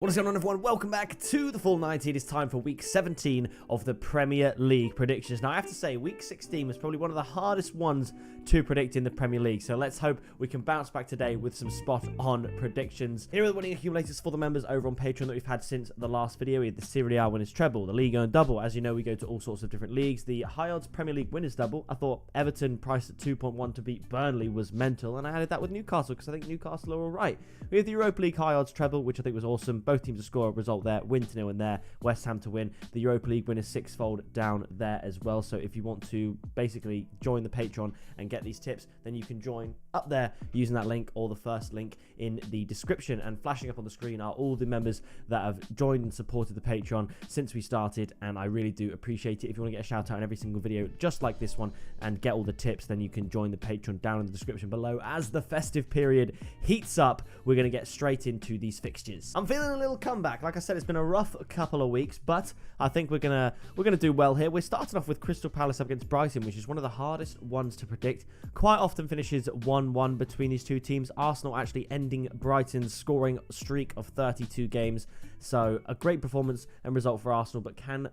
What is going on, everyone? Welcome back to the full 90. It is time for week 17 of the Premier League predictions. Now, I have to say, week 16 was probably one of the hardest ones to predict in the Premier League. So let's hope we can bounce back today with some spot-on predictions. Here are the winning accumulators for the members over on Patreon that we've had since the last video. We had the Serie A winners treble, the Liga and double. As you know, we go to all sorts of different leagues. The high odds Premier League winners double. I thought Everton priced at 2.1 to beat Burnley was mental, and I added that with Newcastle because I think Newcastle are all right. We have the Europa League high odds treble, which I think was awesome. Both teams to score a result there, win to 0 in there, West Ham to win. The Europa League winners sixfold down there as well. So if you want to basically join the Patreon and get these tips, then you can join up there using that link or the first link in the description. And flashing up on the screen are all the members that have joined and supported the Patreon since we started, and I really do appreciate it. If you want to get a shout out in every single video just like this one and get all the tips, then you can join the Patreon down in the description below. As the festive period heats up, we're going to get straight into these fixtures. I'm feeling a little comeback. Like I said, it's been a rough couple of weeks, but I think we're gonna do well here. We're starting off with Crystal Palace up against Brighton, which is one of the hardest ones to predict. Quite often finishes 1-1 between these two teams. Arsenal actually ending Brighton's scoring streak of 32 games. So a great performance and result for Arsenal, but can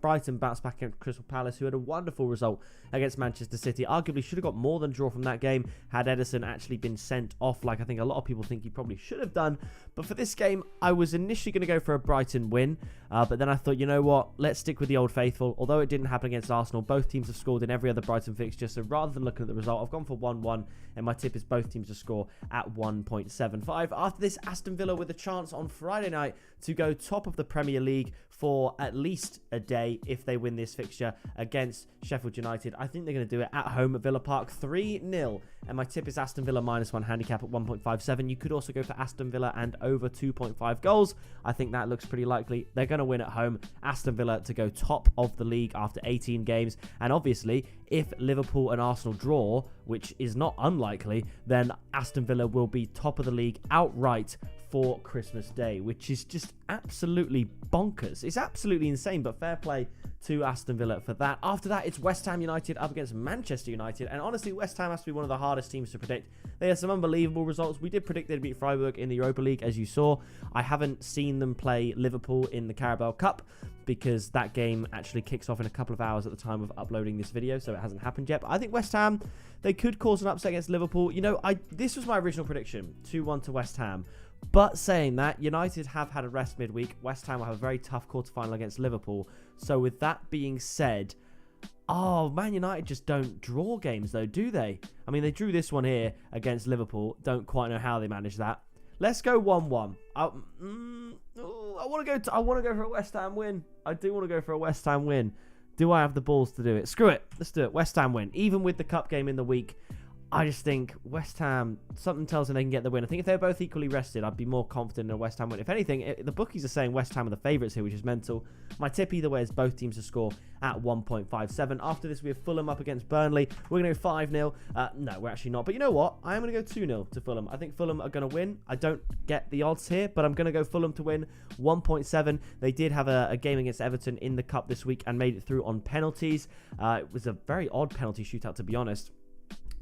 Brighton bounce back against Crystal Palace, who had a wonderful result against Manchester City? Arguably should have got more than draw from that game had Ederson actually been sent off, like I think a lot of people think he probably should have done. But for this game, I was initially going to go for a Brighton win, but then I thought, you know what, let's stick with the old faithful. Although it didn't happen against Arsenal, both teams have scored in every other Brighton fixture, so rather than looking at the result, I've gone for 1-1, and my tip is both teams to score at 1.75. After this, Aston Villa with a chance on Friday night to go top of the Premier League for at least a day if they win this fixture against Sheffield United. I think they're going to do it at home at Villa Park, 3-0, and my tip is Aston Villa -1 handicap at 1.57. You could also go for Aston Villa and over 2.5 goals. I think that looks pretty likely. They're going to win at home. Aston Villa to go top of the league after 18 games, and obviously if Liverpool and Arsenal draw, which is not unlikely, then Aston Villa will be top of the league outright for Christmas Day, which is just absolutely bonkers. It's absolutely insane, but fair play to Aston Villa for that. After that, it's West Ham United up against Manchester United, and honestly, West Ham has to be one of the hardest teams to predict. They had some unbelievable results. We did predict they'd beat Freiburg in the Europa League, as you saw. I haven't seen them play Liverpool in the Carabao Cup because that game actually kicks off in a couple of hours at the time of uploading this video, so it hasn't happened yet. But I think West Ham, they could cause an upset against Liverpool. You know, this was my original prediction, 2-1 to West Ham. But saying that, United have had a rest midweek. West Ham will have a very tough quarterfinal against Liverpool. So with that being said, Man United just don't draw games though, do they? I mean, they drew this one here against Liverpool. Don't quite know how they managed that. Let's go 1-1. I want to go for a West Ham win. I do want to go for a West Ham win. Do I have the balls to do it? Screw it. Let's do it. West Ham win. Even with the cup game in the week, I just think West Ham, something tells them they can get the win. I think if they're both equally rested, I'd be more confident in a West Ham win. If anything, the bookies are saying West Ham are the favourites here, which is mental. My tip either way is both teams to score at 1.57. After this, we have Fulham up against Burnley. We're going to go 5-0. No, we're actually not. But you know what? I am going to go 2-0 to Fulham. I think Fulham are going to win. I don't get the odds here, but I'm going to go Fulham to win 1.7. They did have a game against Everton in the Cup this week and made it through on penalties. It was a very odd penalty shootout, to be honest.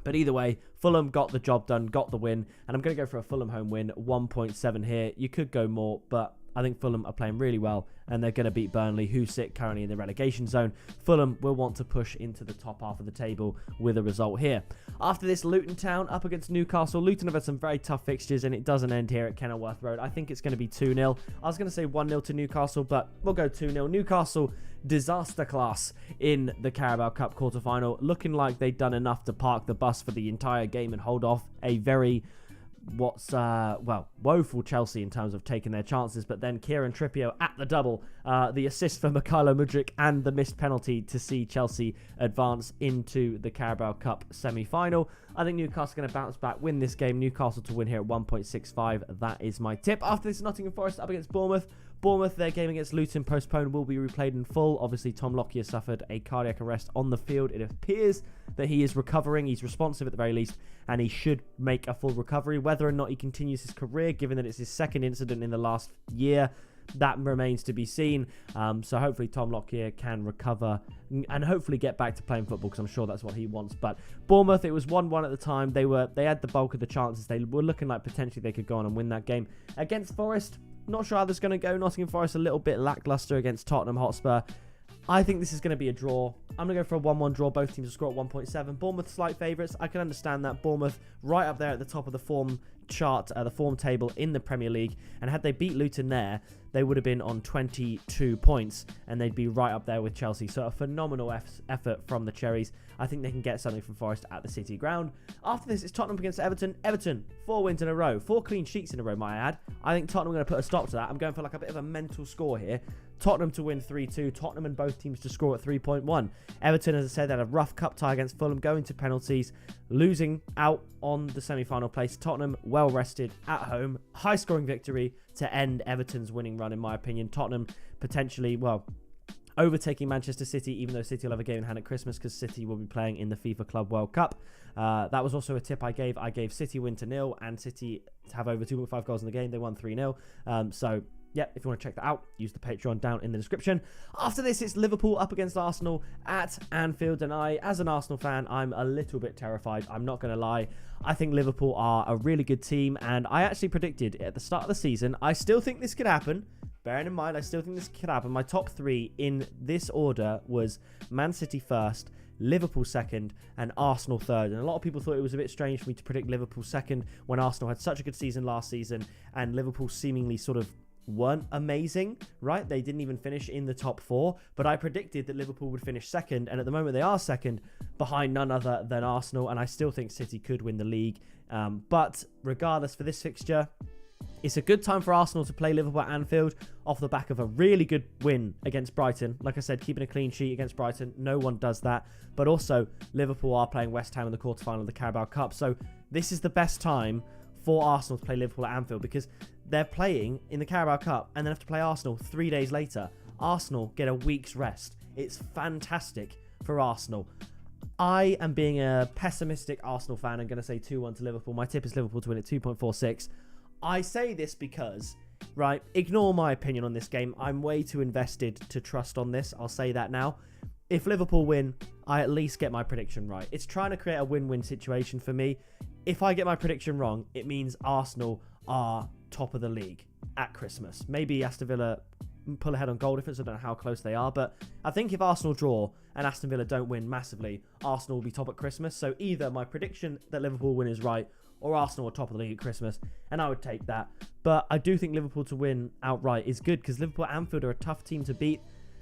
But either way, Fulham got the job done, got the win, and I'm going to go for a Fulham home win, 1.7 here. You could go more, but I think Fulham are playing really well, and they're going to beat Burnley, who sit currently in the relegation zone. Fulham will want to push into the top half of the table with a result here. After this, Luton Town up against Newcastle. Luton have had some very tough fixtures, and it doesn't end here at Kenilworth Road. I think it's going to be 2-0. I was going to say 1-0 to Newcastle, but we'll go 2-0. Newcastle, disaster class in the Carabao Cup quarterfinal, looking like they'd done enough to park the bus for the entire game and hold off a very woeful Chelsea in terms of taking their chances. But then Kieran Trippier at the double, the assist for Mykhailo Mudryk and the missed penalty to see Chelsea advance into the Carabao Cup semi-final. I think Newcastle are going to bounce back, win this game. Newcastle to win here at 1.65. That is my tip. After this, Nottingham Forest up against Bournemouth. Bournemouth, their game against Luton postponed, will be replayed in full. Obviously, Tom Lockyer suffered a cardiac arrest on the field. It appears that he is recovering. He's responsive at the very least, and he should make a full recovery. Whether or not he continues his career, given that it's his second incident in the last year, that remains to be seen. So hopefully Tom Lockyer can recover and hopefully get back to playing football, because I'm sure that's what he wants. But Bournemouth, it was 1-1 at the time. They had the bulk of the chances. They were looking like potentially they could go on and win that game. Against Forest, Not sure how this is going to go. Nottingham Forest a little bit lackluster against Tottenham Hotspur. I think this is going to be a draw. I'm going to go for a 1-1 draw. Both teams will score at 1.7. Bournemouth slight favourites. I can understand that. Bournemouth right up there at the top of the form chart, the form table in the Premier League. And had they beat Luton there, they would have been on 22 points. And they'd be right up there with Chelsea. So a phenomenal effort from the Cherries. I think they can get something from Forest at the City ground. After this, it's Tottenham against Everton. Everton, 4 wins in a row. 4 clean sheets in a row, might I add. I think Tottenham are going to put a stop to that. I'm going for like a bit of a mental score here. Tottenham to win 3-2. Tottenham and both teams to score at 3.1. Everton, as I said, had a rough cup tie against Fulham, going to penalties, losing out on the semi-final place. Tottenham well rested at home. High-scoring victory to end Everton's winning run, in my opinion. Tottenham potentially, well, overtaking Manchester City, even though City will have a game in hand at Christmas because City will be playing in the FIFA Club World Cup. That was also a tip I gave. I gave City win to 0 and City to have over 2.5 goals in the game. They won 3-0. So, yeah, if you want to check that out, use the Patreon down in the description. After this, it's Liverpool up against Arsenal at Anfield. And I, as an Arsenal fan, I'm a little bit terrified. I'm not going to lie. I think Liverpool are a really good team. And I actually predicted at the start of the season, I still think this could happen. Bearing in mind, I still think this could happen. My top 3 in this order was Man City first, Liverpool second, and Arsenal third. And a lot of people thought it was a bit strange for me to predict Liverpool second when Arsenal had such a good season last season and Liverpool seemingly sort of weren't amazing, right? They didn't even finish in the top 4, but I predicted that Liverpool would finish second, and at the moment they are second behind none other than Arsenal, and I still think City could win the league. But regardless, for this fixture, it's a good time for Arsenal to play Liverpool at Anfield off the back of a really good win against Brighton. Like I said, keeping a clean sheet against Brighton. No one does that. But also, Liverpool are playing West Ham in the quarterfinal of the Carabao Cup. So this is the best time for Arsenal to play Liverpool at Anfield because they're playing in the Carabao Cup and then have to play Arsenal 3 days later. Arsenal get a week's rest. It's fantastic for Arsenal. I am being a pessimistic Arsenal fan. I'm going to say 2-1 to Liverpool. My tip is Liverpool to win at 2.46. I say this because, right, ignore my opinion on this game. I'm way too invested to trust on this. I'll say that now. If Liverpool win, I at least get my prediction right. It's trying to create a win-win situation for me. If I get my prediction wrong, it means Arsenal are top of the league at Christmas. Maybe Aston Villa pull ahead on goal difference. I don't know how close they are, but I think if Arsenal draw and Aston Villa don't win massively, Arsenal will be top at Christmas. So either my prediction that Liverpool win is right, or Arsenal are top of the league at Christmas, and I would take that. But I do think Liverpool to win outright is good because Liverpool at Anfield are a tough team to beat,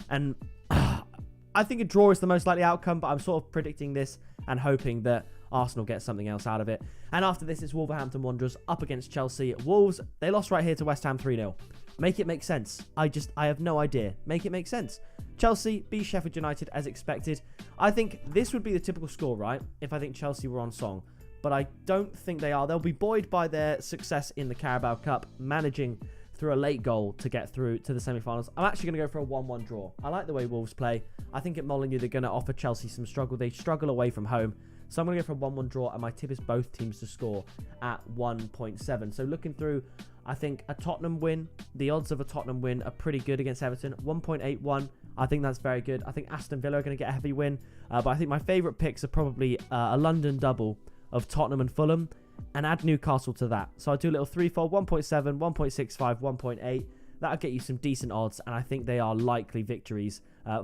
and I think a draw is the most likely outcome, but I'm sort of predicting this and hoping that Arsenal get something else out of it. And after this, it's Wolverhampton Wanderers up against Chelsea. Wolves, they lost right here to West Ham 3-0. Make it make sense. I have no idea. Make it make sense. Chelsea beat Sheffield United as expected. I think this would be the typical score, right? If I think Chelsea were on song. But I don't think they are. They'll be buoyed by their success in the Carabao Cup, managing through a late goal to get through to the semi-finals. I'm actually going to go for a 1-1 draw. I like the way Wolves play. I think at Molineux they're going to offer Chelsea some struggle. They struggle away from home. So I'm going to go for a 1-1 draw, and my tip is both teams to score at 1.7. So looking through, I think a Tottenham win, the odds of a Tottenham win are pretty good against Everton. 1.81, I think that's very good. I think Aston Villa are going to get a heavy win. But I think my favourite picks are probably a London double of Tottenham and Fulham, and add Newcastle to that. So I do a little threefold, 1.7, 1.65, 1.8. That'll get you some decent odds, and I think they are likely victories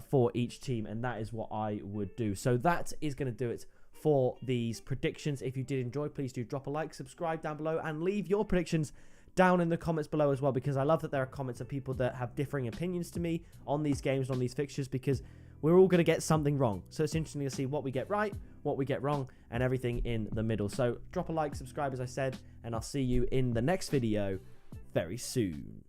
for each team, and that is what I would do. So that is going to do it for these predictions. If you did enjoy, please do drop a like, subscribe down below, and leave your predictions down in the comments below as well, because I love that there are comments of people that have differing opinions to me on these games, on these fixtures, because we're all going to get something wrong. So it's interesting to see what we get right, what we get wrong, and everything in the middle. So drop a like, subscribe, as I said, and I'll see you in the next video very soon.